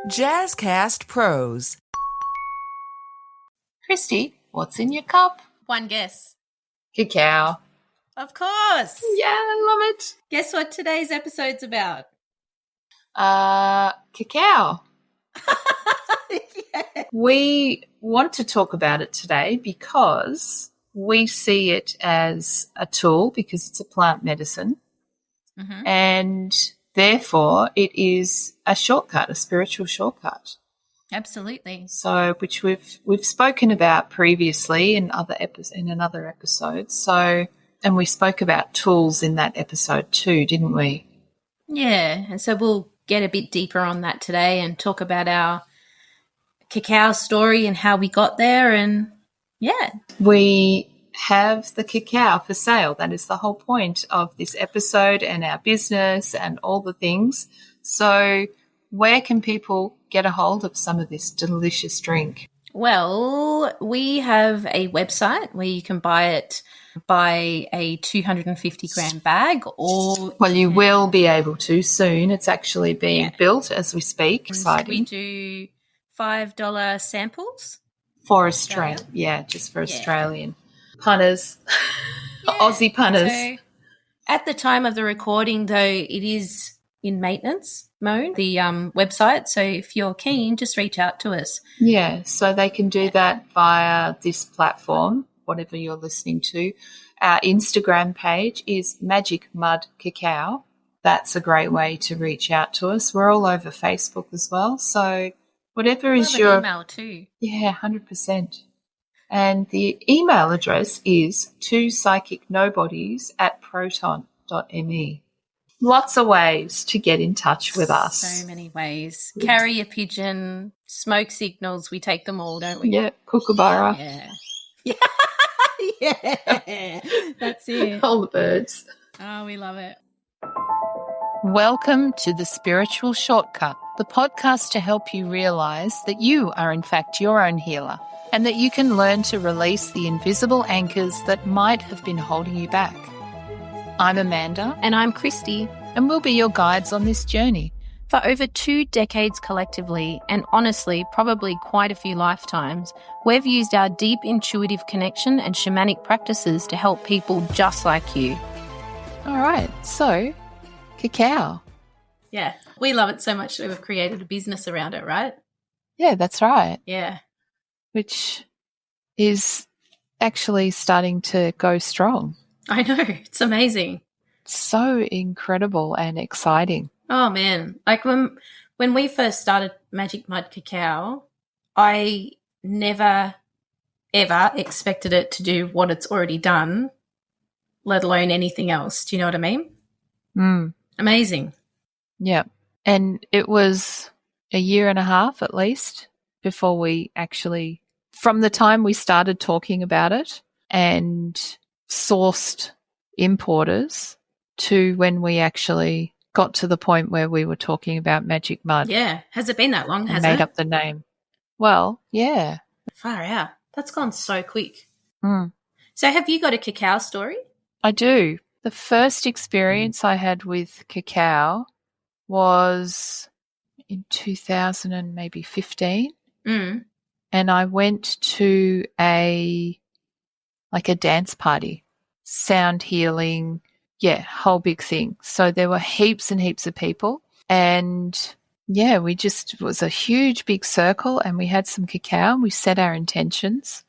Jazzcast Pros. Kristy, what's in your cup? One guess. Cacao. Of course. Yeah, I love it. Guess what today's episode's about? Cacao. Yeah. We want to talk about it today because we see it as a tool because it's a plant medicine, and therefore it is a shortcut, a spiritual shortcut. Absolutely. So, which we've spoken about previously in another episode. So, and we spoke about tools in that episode too, didn't we? Yeah, and so we'll get a bit deeper on that today and talk about our cacao story and how we got there, and yeah. We have the cacao for sale. That is the whole point of this episode and our business and all the things. So where can people get a hold of some of this delicious drink? Well, we have a website where you can buy a 250-gram bag, or well, you will be able to soon. It's actually being built as we speak. Exciting. We do $5 samples for Australia. Yeah, just for Australian punters, Aussie punters. So at the time of the recording, though, it is in maintenance mode, the website. So if you're keen, just reach out to us. Yeah, so they can do that via this platform, whatever you're listening to. Our Instagram page is Madic Mud Cacao. That's a great way to reach out to us. We're all over Facebook as well. So whatever is your email too. Yeah, 100%. And the email address is twopsychicnobodies@proton.me. Lots of ways to get in touch with us. So many ways. Carrier pigeon, smoke signals, we take them all, don't we? Yeah, kookaburra. Yeah. Yeah. That's it. All the birds. Oh, we love it. Welcome to The Spiritual Shortcut, the podcast to help you realize that you are in fact your own healer and that you can learn to release the invisible anchors that might have been holding you back. I'm Amanda. And I'm Kristy. And we'll be your guides on this journey. For over 2 decades collectively, and honestly, probably quite a few lifetimes, we've used our deep intuitive connection and shamanic practices to help people just like you. All right, so cacao. Yeah, we love it so much that we've created a business around it, right? Yeah, that's right. Yeah. Which is actually starting to go strong. I know, it's amazing. So incredible and exciting. Oh, man. Like when we first started Madic Mud Cacao, I never, ever expected it to do what it's already done, let alone anything else. Do you know what I mean? Amazing. Yeah. And it was a year and a half at least before we actually, from the time we started talking about it and sourced importers to when we actually got to the point where we were talking about Magic Mud. Yeah. Has it been that long? Has made up the name. Well, yeah. Far out. That's gone so quick. Mm. So have you got a cacao story? I do. The first experience I had with cacao was in 2015. Mm. And I went to a dance party, sound healing, whole big thing. So there were heaps and heaps of people, and it was a huge big circle, and we had some cacao and we set our intentions.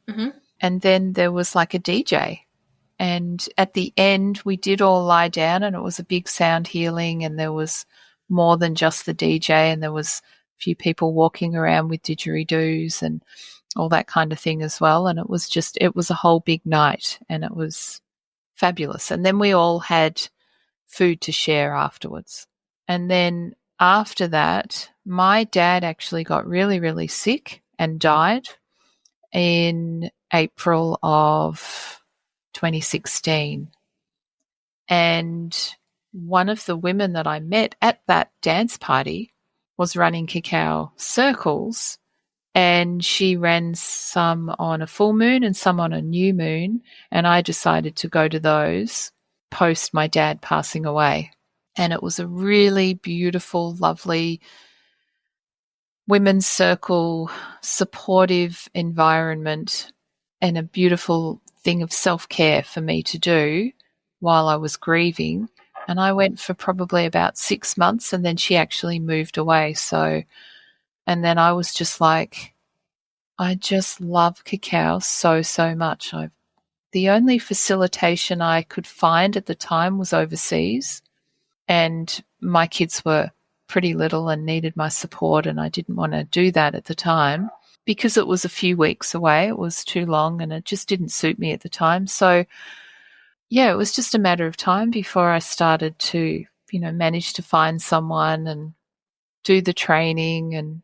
And then there was like a DJ, and at the end we did all lie down, and it was a big sound healing, and there was more than just the DJ, and there was a few people walking around with didgeridoos and all that kind of thing as well. And it was a whole big night, and it was fabulous. And then we all had food to share afterwards. And then after that, my dad actually got really, really sick and died in April of 2016. And one of the women that I met at that dance party was running cacao circles, and she ran some on a full moon and some on a new moon, and I decided to go to those post my dad passing away. And it was a really beautiful, lovely women's circle, supportive environment, and a beautiful thing of self-care for me to do while I was grieving. And I went for probably about 6 months, and then she actually moved away. So, and then I was just like, I just love cacao so, so much. The only facilitation I could find at the time was overseas, and my kids were pretty little and needed my support, and I didn't want to do that at the time because it was a few weeks away. It was too long and it just didn't suit me at the time. So, yeah, it was just a matter of time before I started to, manage to find someone and do the training and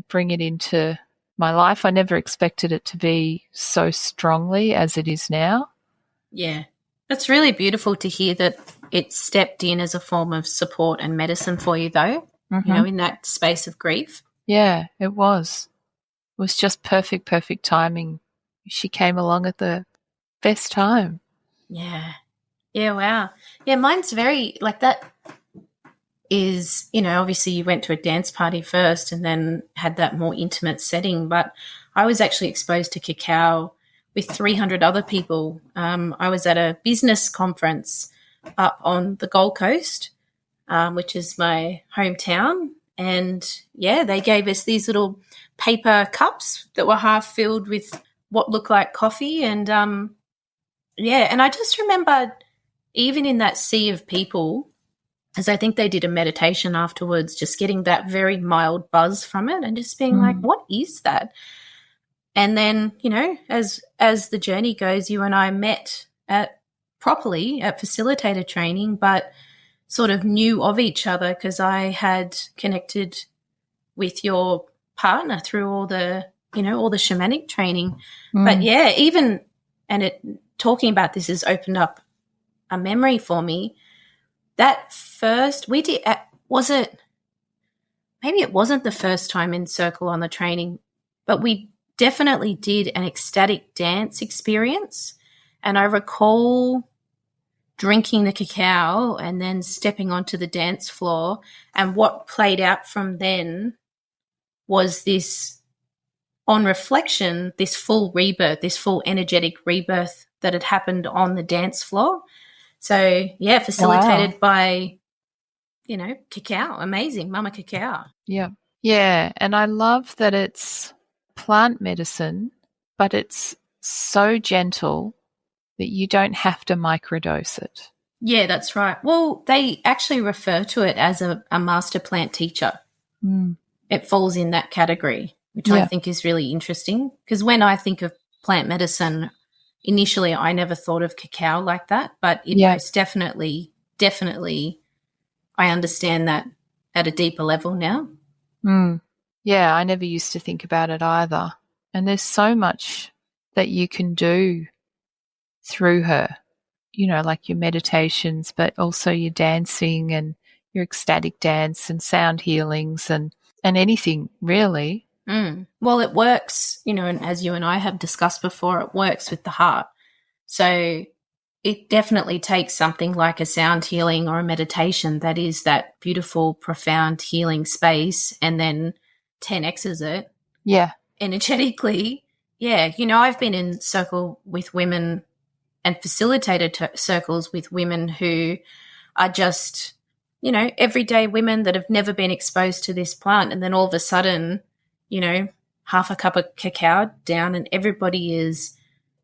bring it into my life. I never expected it to be so strongly as it is now. Yeah. It's really beautiful to hear that it stepped in as a form of support and medicine for you, though, in that space of grief. Yeah, it was. It was just perfect timing. She came along at the best time. Yeah. Yeah, wow. Yeah, mine's very, like, that is, obviously you went to a dance party first and then had that more intimate setting, but I was actually exposed to cacao with 300 other people. I was at a business conference up on the Gold Coast, which is my hometown, and, they gave us these little paper cups that were half filled with what looked like coffee, and, and I just remember even in that sea of people, as I think they did a meditation afterwards, just getting that very mild buzz from it and just being like, what is that? And then, as the journey goes, you and I met properly at facilitator training, but sort of knew of each other because I had connected with your partner through all the shamanic training. But talking about this has opened up a memory for me. That first, maybe it wasn't the first time in Circle on the training, but we definitely did an ecstatic dance experience. And I recall drinking the cacao and then stepping onto the dance floor. And what played out from then was this, on reflection, this full rebirth, this full energetic rebirth that had happened on the dance floor. So, facilitated by, cacao. Amazing, Mama Cacao. Yeah. Yeah, and I love that it's plant medicine, but it's so gentle that you don't have to microdose it. Yeah, that's right. Well, they actually refer to it as a master plant teacher. It falls in that category, which I think is really interesting, because when I think of plant medicine, initially I never thought of cacao like that, but it most definitely, I understand that at a deeper level now. Yeah, I never used to think about it either. And there's so much that you can do through her, like your meditations, but also your dancing and your ecstatic dance and sound healings and anything really. Well, it works, and as you and I have discussed before, it works with the heart. So it definitely takes something like a sound healing or a meditation that is that beautiful, profound healing space and then 10x's it. Yeah. Energetically. Yeah. I've been in circle with women and facilitated circles with women who are just, everyday women that have never been exposed to this plant. And then all of a sudden, half a cup of cacao down and everybody is,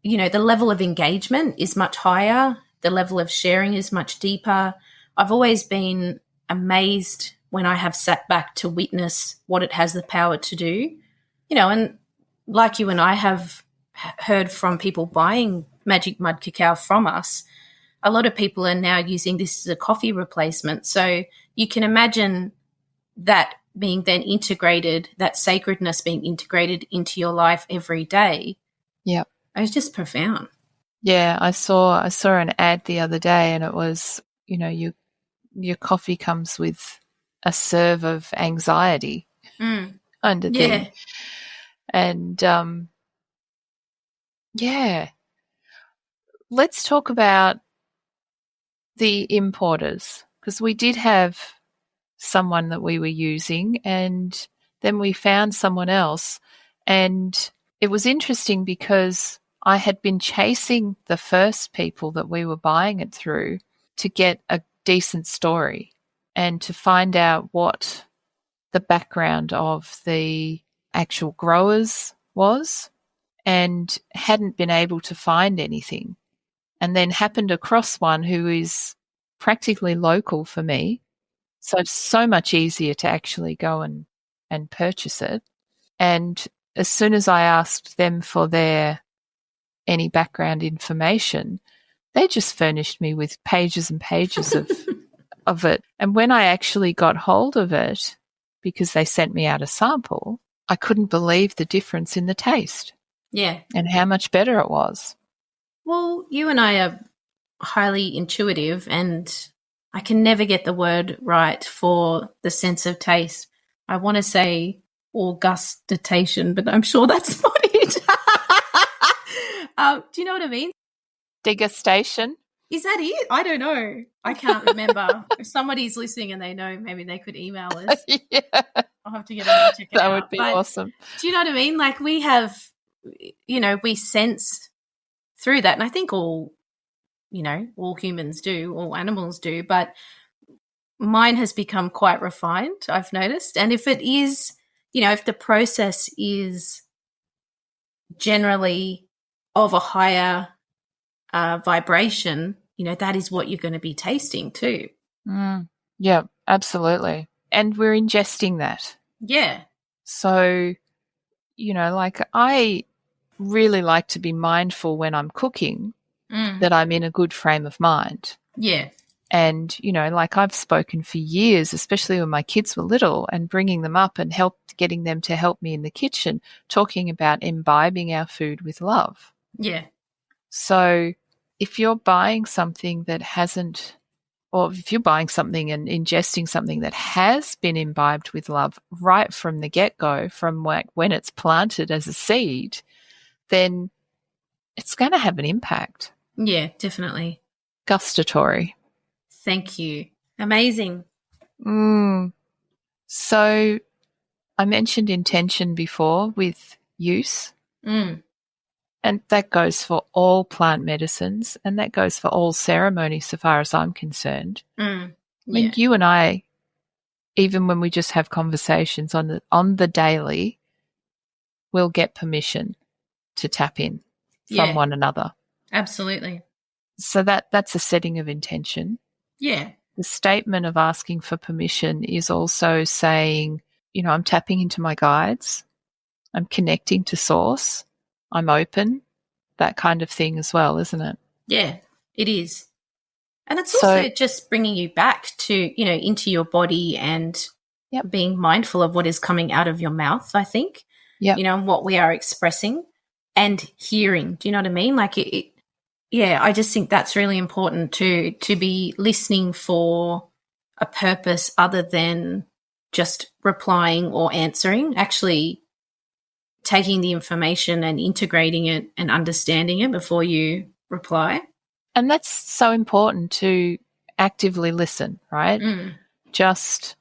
the level of engagement is much higher. The level of sharing is much deeper. I've always been amazed when I have sat back to witness what it has the power to do, and like you and I have heard from people buying Madic Mud Cacao from us, a lot of people are now using this as a coffee replacement. So you can imagine that being then integrated, that sacredness being integrated into your life every day. Yeah. It was just profound. Yeah, I saw an ad the other day, and it was, your coffee comes with a serve of anxiety kind of thing. And let's talk about the importers, because we did have someone that we were using, and then we found someone else. And it was interesting because I had been chasing the first people that we were buying it through to get a decent story and to find out what the background of the actual growers was, and hadn't been able to find anything. And then happened across one who is practically local for me. So it's so much easier to actually go and purchase it. And as soon as I asked them for any background information, they just furnished me with pages and pages of it. And when I actually got hold of it, because they sent me out a sample, I couldn't believe the difference in the taste. Yeah. And how much better it was. Well, you and I are highly intuitive, and I can never get the word right for the sense of taste. I want to say augustation, but I'm sure that's not it. Do you know what I mean? Degustation? Is that it? I don't know. I can't remember. If somebody's listening and they know, maybe they could email us. Yeah. I'll have to get them to check it out. That would be awesome. Do you know what I mean? Like we have, we sense through that. And I think all humans do, all animals do, but mine has become quite refined, I've noticed. And if it is, if the process is generally of a higher vibration, that is what you're going to be tasting too. Yeah, absolutely. And we're ingesting that. Yeah. So, I really like to be mindful when I'm cooking that I'm in a good frame of mind. Yeah. And, I've spoken for years, especially when my kids were little, and bringing them up and getting them to help me in the kitchen, talking about imbibing our food with love. Yeah. So if you're buying something that hasn't, or if you're buying something and ingesting something that has been imbibed with love right from the get-go, from when it's planted as a seed, then it's going to have an impact. Yeah, definitely. Gustatory. Thank you. Amazing. So I mentioned intention before with use. And that goes for all plant medicines, and that goes for all ceremonies so far as I'm concerned. Yeah. I mean, you and I, even when we just have conversations on the daily, we'll get permission to tap in from one another. Absolutely. So that's a setting of intention. Yeah. The statement of asking for permission is also saying, I'm tapping into my guides, I'm connecting to source, I'm open, that kind of thing as well, isn't it? Yeah, it is. And it's also just bringing you back to, into your body and being mindful of what is coming out of your mouth, I think, and what we are expressing and hearing. Do you know what I mean? Like I just think that's really important to be listening for a purpose other than just replying or answering, actually taking the information and integrating it and understanding it before you reply. And that's so important, to actively listen, right? Just,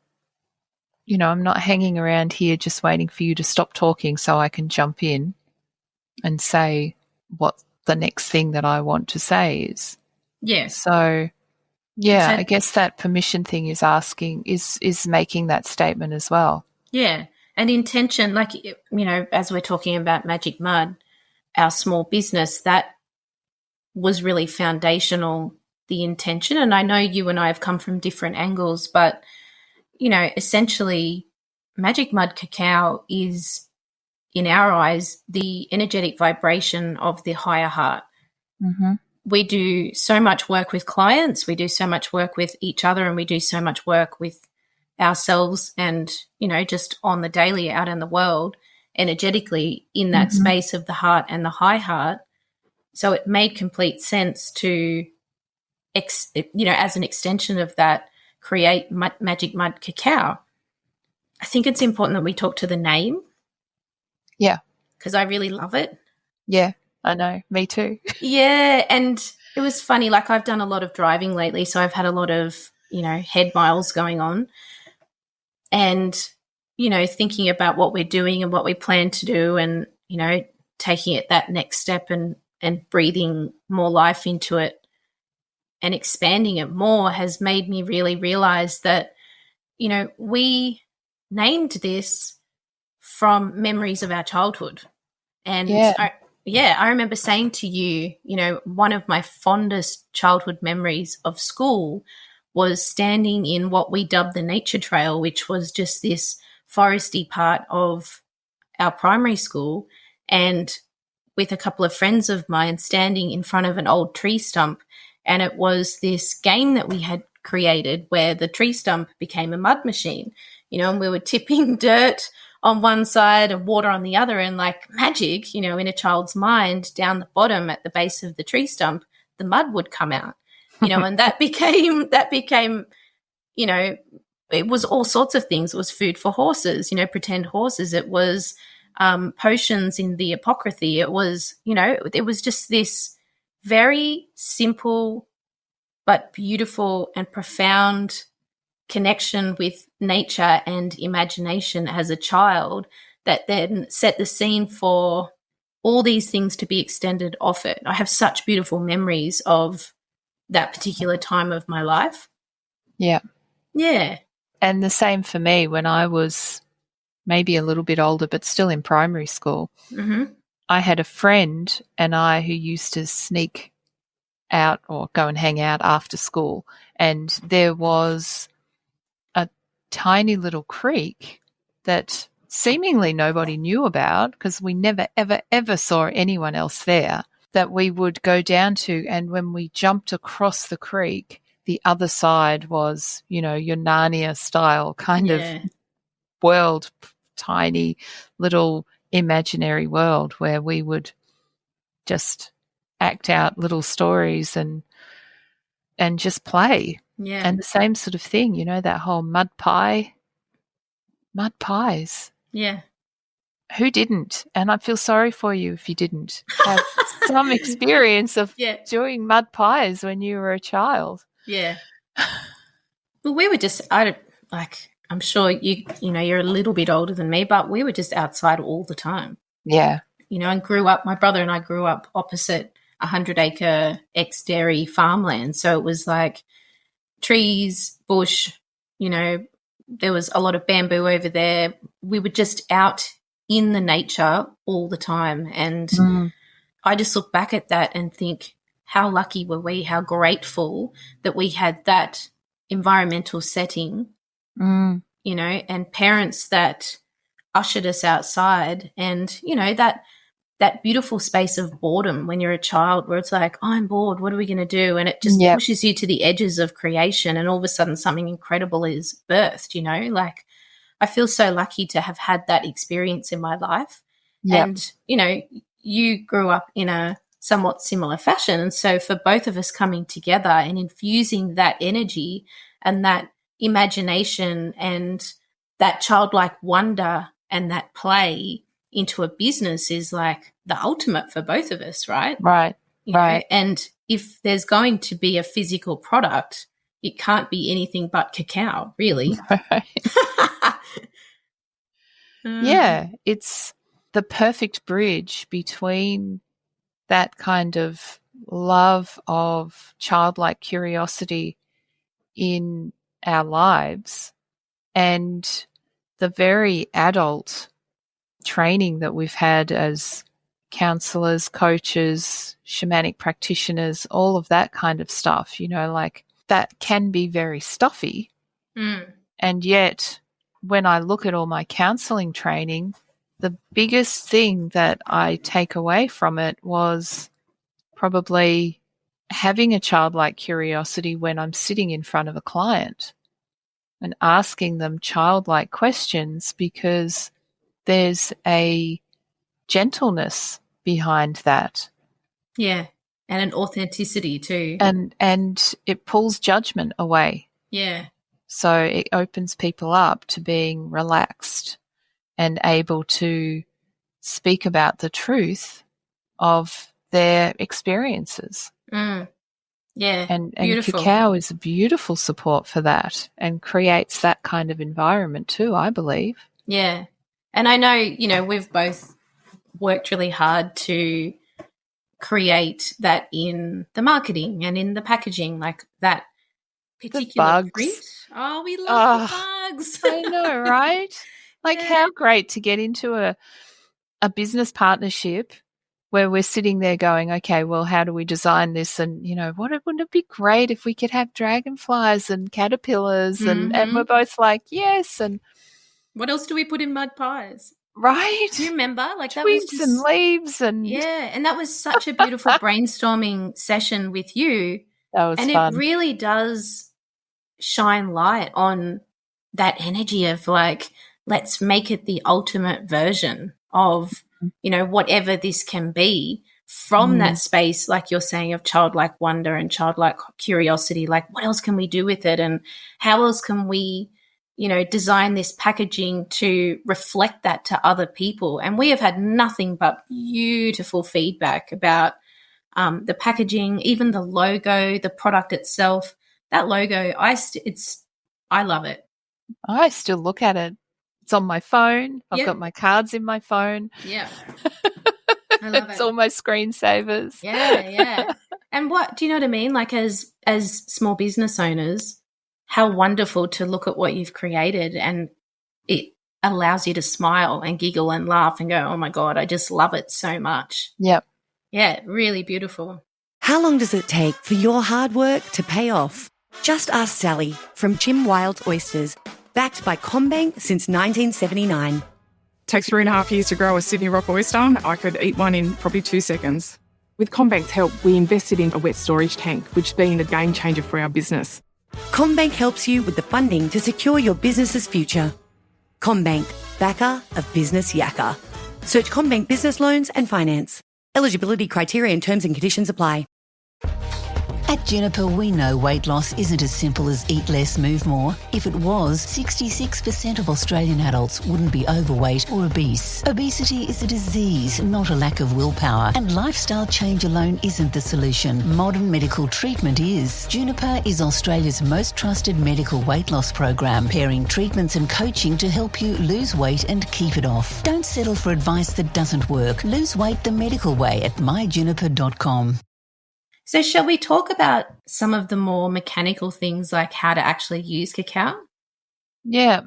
I'm not hanging around here just waiting for you to stop talking so I can jump in and say what the next thing that I want to say is. Yeah. So, I guess that permission thing is making that statement as well. Yeah. And intention, like, as we're talking about Magic Mud, our small business, that was really foundational, the intention. And I know you and I have come from different angles, but, essentially Magic Mud Cacao is, in our eyes, the energetic vibration of the higher heart. Mm-hmm. We do so much work with clients, we do so much work with each other, and we do so much work with ourselves and, just on the daily out in the world, energetically in that space of the heart and the high heart. So it made complete sense to, as an extension of that, create Magic Mud Cacao. I think it's important that we talk to the name. Yeah. Because I really love it. Yeah, I know. Me too. Yeah, and it was funny. Like, I've done a lot of driving lately, so I've had a lot of, head miles going on. and, thinking about what we're doing and what we plan to do, and, taking it that next step and breathing more life into it and expanding it more has made me really realize that, we named this from memories of our childhood. And I remember saying to you, one of my fondest childhood memories of school was standing in what we dubbed the nature trail, which was just this foresty part of our primary school, and with a couple of friends of mine standing in front of an old tree stump. And it was this game that we had created where the tree stump became a mud machine, and we were tipping dirt on one side and water on the other, and like magic, in a child's mind, down the bottom at the base of the tree stump, the mud would come out, and that became, it was all sorts of things. It was food for horses, pretend horses. It was potions in the apocryphy. It was, it was just this very simple but beautiful and profound connection with nature and imagination as a child that then set the scene for all these things to be extended off it. I have such beautiful memories of that particular time of my life. Yeah. Yeah. And the same for me when I was maybe a little bit older but still in primary school. Mm-hmm. I had a friend and I who used to sneak out or go and hang out after school, and there was a tiny little creek that seemingly nobody knew about because we never, ever, ever saw anyone else there, that we would go down to, and when we jumped across the creek, the other side was, your Narnia style kind of world, tiny little imaginary world where we would just act out little stories and just play. Yeah. And the same sort of thing, that whole mud pies. Yeah. Who didn't? And I feel sorry for you if you didn't have some experience of doing mud pies when you were a child. Yeah. Well, we were just, I'm sure you're a little bit older than me, but we were just outside all the time. Yeah. And my brother and I grew up opposite 100-acre ex-dairy farmland. So it was like trees, bush, there was a lot of bamboo over there. We were just out in the nature all the time. And I just look back at that and think, how lucky were we, how grateful that we had that environmental setting, and parents that ushered us outside, and, that beautiful space of boredom when you're a child where it's like, oh, I'm bored, what are we going to do? And it just pushes you to the edges of creation, and all of a sudden something incredible is birthed, like I feel so lucky to have had that experience in my life. Yep. And, you grew up in a somewhat similar fashion. And so for both of us coming together and infusing that energy and that imagination and that childlike wonder and that play into a business is like the ultimate for both of us, right? Right. Right. And if there's going to be a physical product, it can't be anything but cacao, really. Right. Yeah, it's the perfect bridge between that kind of love of childlike curiosity in our lives and the very adult training that we've had as counselors, coaches, shamanic practitioners, all of that kind of stuff, like that can be very stuffy. And yet when I look at all my counseling training, the biggest thing that I take away from it was probably having a childlike curiosity when I'm sitting in front of a client and asking them childlike questions, because there's a gentleness behind that. Yeah, and an authenticity too. And it pulls judgment away. Yeah. So it opens people up to being relaxed and able to speak about the truth of their experiences. Yeah, And beautiful. cacao is a beautiful support for that and creates that kind of environment too, I believe. Yeah. And I know, we've both worked really hard to create that in the marketing and in the packaging, like that particular bugs. print. Oh, we love the bugs. I know, right? Like how great to get into a business partnership where we're sitting there going, okay, well, how do we design this? And, wouldn't it be great if we could have dragonflies and caterpillars? And we're both like, yes. And what else do we put in mud pies? Right. Do you remember? Like that twigs was just, and leaves and and that was such a beautiful brainstorming session with you. That was and fun. It really does shine light on that energy of like, let's make it the ultimate version of, whatever this can be from that space, like you're saying, of childlike wonder and childlike curiosity. Like, what else can we do with it? And how else can we, design this packaging to reflect that to other people? And we have had nothing but beautiful feedback about the packaging, even the logo, the product itself. That logo, I love it. I still look at it. It's on my phone. I've got my cards in my phone. Yeah. I love it. It's all my screensavers. Yeah. And do you know what I mean? Like as small business owners, how wonderful to look at what you've created, and it allows you to smile and giggle and laugh and go, oh my God, I just love it so much. Yep. Yeah, really beautiful. How long does it take for your hard work to pay off? Just ask Sally from Chim Wild Oysters, backed by CommBank since 1979. Takes 3.5 years to grow a Sydney Rock oyster. I could eat one in probably 2 seconds. With CommBank's help, we invested in a wet storage tank, which has been a game changer for our business. CommBank helps you with the funding to secure your business's future. CommBank, backer of Business Yakka. Search CommBank Business Loans and Finance. Eligibility criteria and terms and conditions apply. At Juniper, we know weight loss isn't as simple as eat less, move more. If it was, 66% of Australian adults wouldn't be overweight or obese. Obesity is a disease, not a lack of willpower, and lifestyle change alone isn't the solution. Modern medical treatment is. Juniper is Australia's most trusted medical weight loss program, pairing treatments and coaching to help you lose weight and keep it off. Don't settle for advice that doesn't work. Lose weight the medical way at myjuniper.com. So shall we talk about some of the more mechanical things, like how to actually use cacao? Yeah.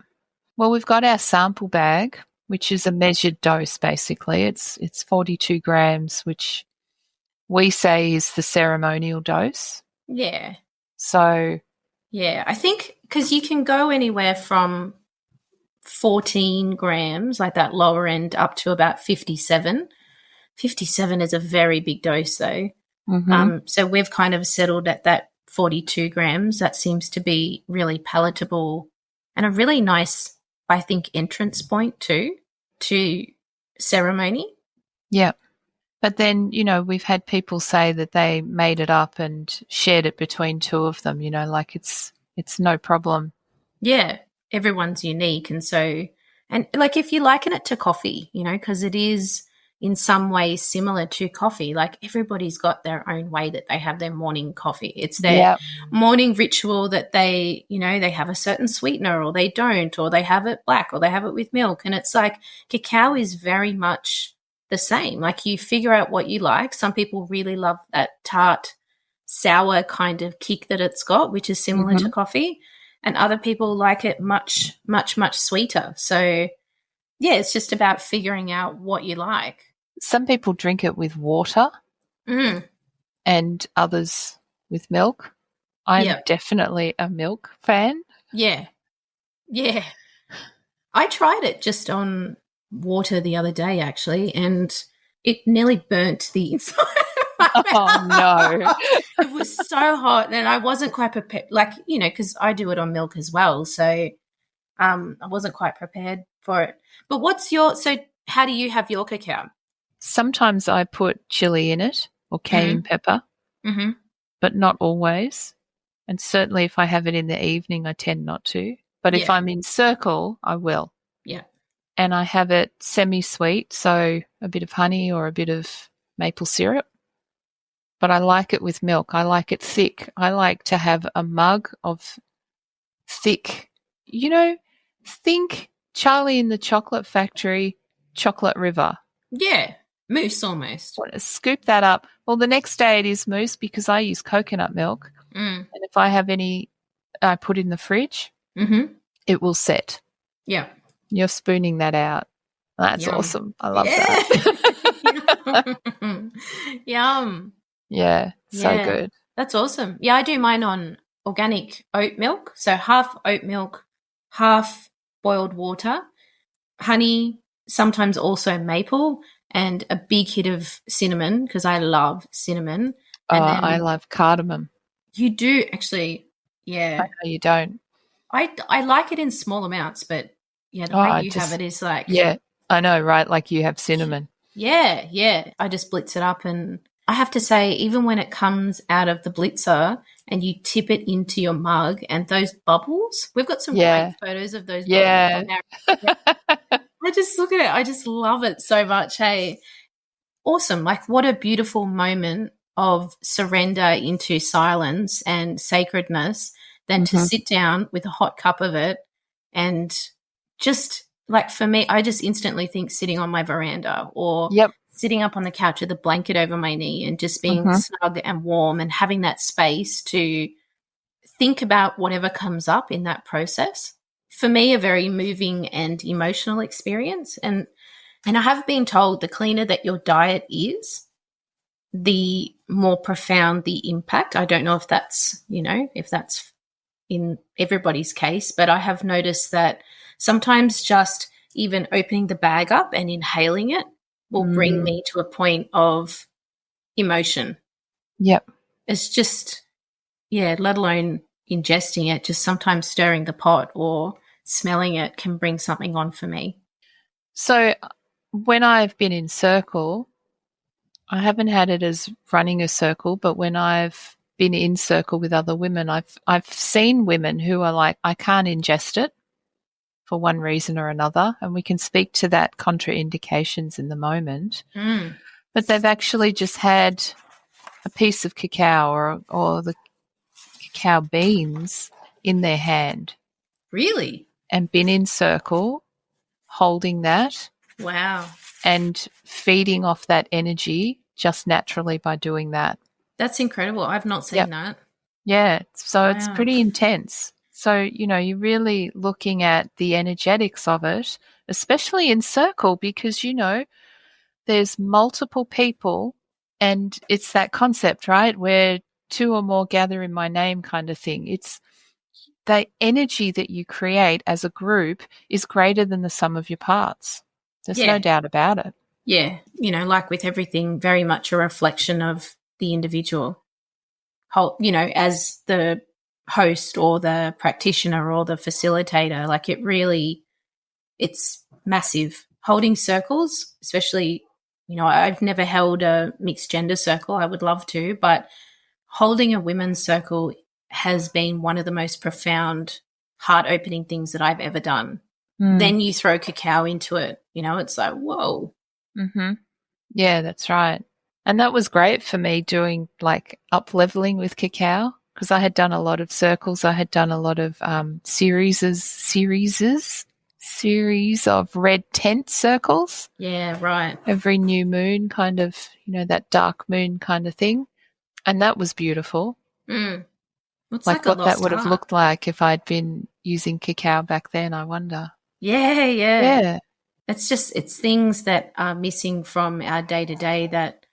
Well, we've got our sample bag, which is a measured dose, basically. It's 42 grams, which we say is the ceremonial dose. Yeah. So. Yeah, I think because you can go anywhere from 14 grams, like that lower end, up to about 57. 57 is a very big dose, though. Mm-hmm. So we've kind of settled at that 42 grams. That seems to be really palatable and a really nice, I think, entrance point too to ceremony. Yeah. But then, we've had people say that they made it up and shared it between two of them, like it's no problem. Yeah. Everyone's unique. And like if you liken it to coffee, because it is in some ways similar to coffee. Like everybody's got their own way that they have their morning coffee. It's their morning ritual that they, they have a certain sweetener or they don't, or they have it black or they have it with milk. And it's like cacao is very much the same. Like you figure out what you like. Some people really love that tart, sour kind of kick that it's got, which is similar to coffee. And other people like it much, much, much sweeter. So, yeah, it's just about figuring out what you like. Some people drink it with water and others with milk. I'm definitely a milk fan. Yeah. Yeah. I tried it just on water the other day, actually, and it nearly burnt the inside of my mouth. Oh, no. It was so hot, and I wasn't quite prepared, because I do it on milk as well, so I wasn't quite prepared for it. But how do you have your cacao? Sometimes I put chili in it or cayenne pepper, but not always. And certainly if I have it in the evening, I tend not to. But if I'm in circle, I will. Yeah. And I have it semi-sweet, so a bit of honey or a bit of maple syrup. but I like it with milk. I like it thick. I like to have a mug of thick, think Charlie in the Chocolate Factory, chocolate river. Yeah, mousse almost. Want to scoop that up. Well, the next day it is mousse because I use coconut milk. And if I have any I put in the fridge, it will set. Yeah. You're spooning that out. That's Yum. Awesome. I love that. Yum. Yeah, so good. That's awesome. Yeah, I do mine on organic oat milk. So half oat milk, half boiled water, honey, sometimes also maple, and a big hit of cinnamon because I love cinnamon. And then I love cardamom. You do actually, yeah. I know you don't. I like it in small amounts, but yeah, the way you have it is like. Yeah, I know, right? Like you have cinnamon. Yeah, yeah. I just blitz it up, and I have to say, even when it comes out of the blitzer and you tip it into your mug and those bubbles, we've got some great photos of those bubbles. I just look at it. I just love it so much. Hey, awesome. Like what a beautiful moment of surrender into silence and sacredness than to sit down with a hot cup of it and just like for me, I just instantly think sitting on my veranda or sitting up on the couch with a blanket over my knee and just being snug and warm and having that space to think about whatever comes up in that process. For me, a very moving and emotional experience. And I have been told the cleaner that your diet is, the more profound the impact. I don't know if that's, if that's in everybody's case, but I have noticed that sometimes just even opening the bag up and inhaling it will bring me to a point of emotion. Yep. It's just, let alone ingesting it, just sometimes stirring the pot or smelling it can bring something on for me. So when I've been in circle, I haven't had it as running a circle, but when I've been in circle with other women, I've seen women who are like, I can't ingest it for one reason or another, and we can speak to that contraindications in the moment. But they've actually just had a piece of cacao or the cacao beans in their hand. Really? And been in circle, holding that. Wow. And feeding off that energy just naturally by doing that. That's incredible. I've not seen that. Yeah. So it's pretty intense. So, you're really looking at the energetics of it, especially in circle, because, there's multiple people and it's that concept, right, where two or more gather in my name kind of thing. It's the energy that you create as a group is greater than the sum of your parts. There's no doubt about it. Yeah. Like with everything, very much a reflection of the individual. As the host or the practitioner or the facilitator, like it's massive. Holding circles, especially, I've never held a mixed gender circle. I would love to, but holding a women's circle has been one of the most profound, heart-opening things that I've ever done. Then you throw cacao into it, it's like, whoa. Yeah, that's right. And that was great for me doing like up-leveling with cacao because I had done a lot of circles. I had done a lot of series of red tent circles. Yeah, right. Every new moon kind of, that dark moon kind of thing. And that was beautiful. It's like what that would have looked like if I'd been using cacao back then, I wonder. Yeah. It's things that are missing from our day-to-day that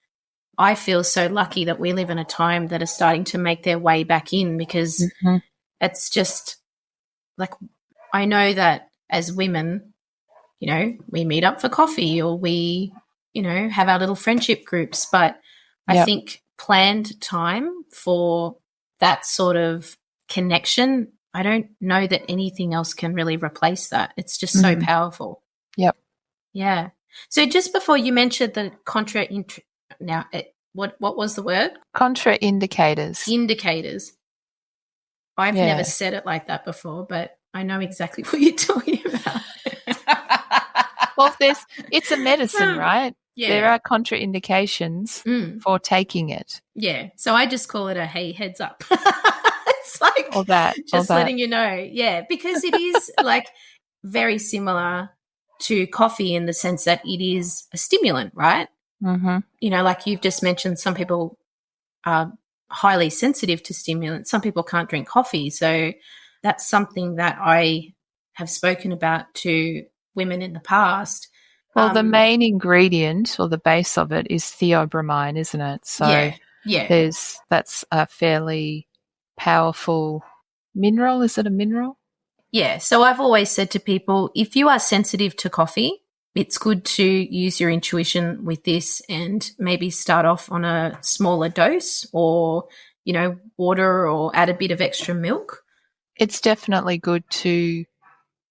I feel so lucky that we live in a time that are starting to make their way back in because it's just like I know that as women, we meet up for coffee or we, have our little friendship groups, but I think planned time for that sort of connection, I don't know that anything else can really replace that. It's just so powerful. Yep. Yeah. So just before you mentioned the what was the word? Contraindicators. Indicators. I've never said it like that before, but I know exactly what you're talking about. Well, it's a medicine, right? there are contraindications for taking it. Yeah. So I just call it a hey, heads up. It's like All that. letting you know. Yeah, because it is like very similar to coffee in the sense that it is a stimulant, right? Mm-hmm. You know, like you've just mentioned, some people are highly sensitive to stimulants. Some people can't drink coffee. So that's something that I have spoken about to women in the past. Well, the main ingredient or the base of it is theobromine, isn't it? So that's a fairly powerful mineral. Is it a mineral? Yeah. So I've always said to people, if you are sensitive to coffee, it's good to use your intuition with this and maybe start off on a smaller dose or, you know, water or add a bit of extra milk. It's definitely good to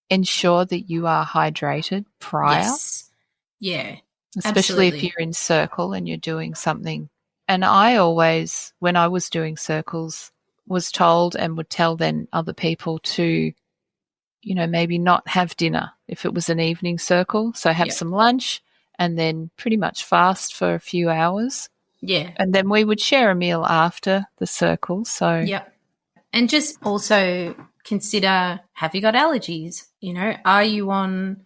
ensure that you are hydrated prior. Yes. Yeah. Especially absolutely. if you're in circle and you're doing something. And I always, when I was doing circles, was told and would tell then other people to, you know, maybe not have dinner if it was an evening circle. So have some lunch and then pretty much fast for a few hours. Yeah. And then we would share a meal after the circle. So And just also consider, have you got allergies? You know, are you on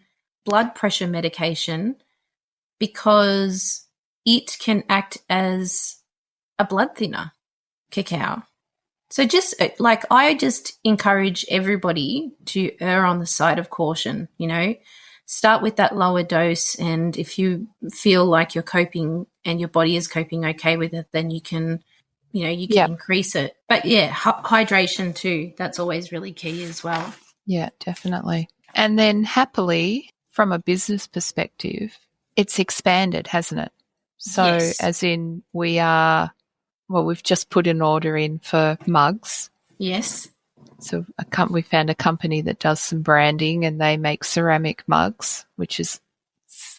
blood pressure medication? Because it can act as a blood thinner, cacao. So just like I just encourage everybody to err on the side of caution, you know, start with that lower dose. And if you feel like you're coping and your body is coping okay with it, then you can, you know, you can increase it. But yeah, hydration too, that's always really key as well. Yeah, definitely. And then happily, from a business perspective, it's expanded, hasn't it? So as in we've just put an order in for mugs. Yes. So we found a company that does some branding and they make ceramic mugs, which is,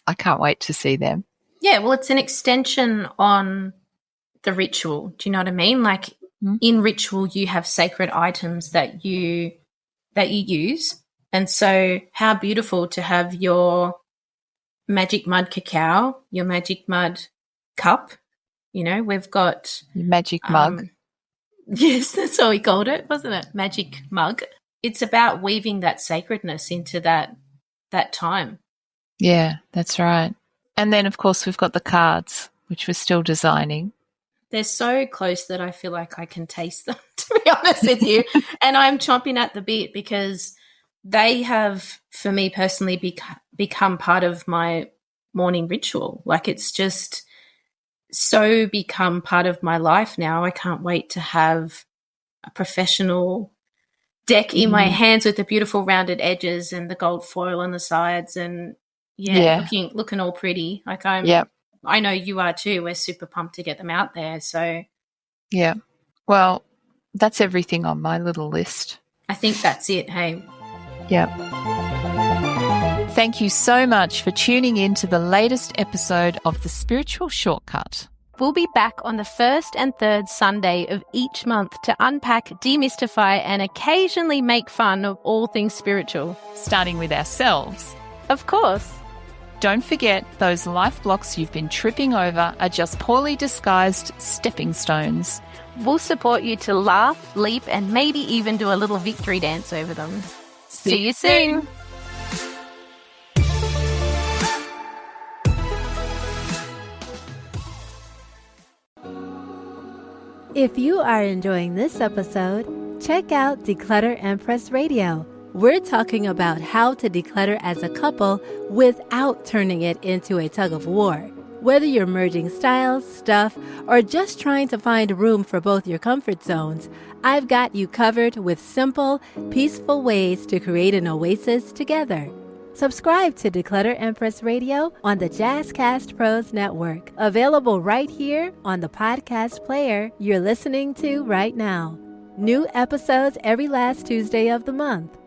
I can't wait to see them. Yeah, well, it's an extension on the ritual. Do you know what I mean? Like in ritual, you have sacred items that you use. And so how beautiful to have your Magic Mud Cacao, your Magic Mud cup. You know, we've got your magic mug. Yes, that's what we called it, wasn't it? Magic mug. It's about weaving that sacredness into that time. Yeah, that's right. And then, of course, we've got the cards, which we're still designing. They're so close that I feel like I can taste them, to be honest with you. And I'm chomping at the bit because they have, for me personally, become part of my morning ritual. Like it's just so become part of my life now. I can't wait to have a professional deck in my hands with the beautiful rounded edges and the gold foil on the sides and looking all pretty. Like I know you are too. We're super pumped to get them out there. So yeah. Well, that's everything on my little list. I think that's it. Hey. Yep. Thank you so much for tuning in to the latest episode of The Spiritual Shortcut. We'll be back on the first and third Sunday of each month to unpack, demystify, and occasionally make fun of all things spiritual. Starting with ourselves. Of course. Don't forget, those life blocks you've been tripping over are just poorly disguised stepping stones. We'll support you to laugh, leap, and maybe even do a little victory dance over them. See you soon. If you are enjoying this episode, check out Declutter Empress Radio. We're talking about how to declutter as a couple without turning it into a tug of war. Whether you're merging styles, stuff, or just trying to find room for both your comfort zones, I've got you covered with simple, peaceful ways to create an oasis together. Subscribe to Declutter Empress Radio on the Jazzcast Pros Network, available right here on the podcast player you're listening to right now. New episodes every last Tuesday of the month.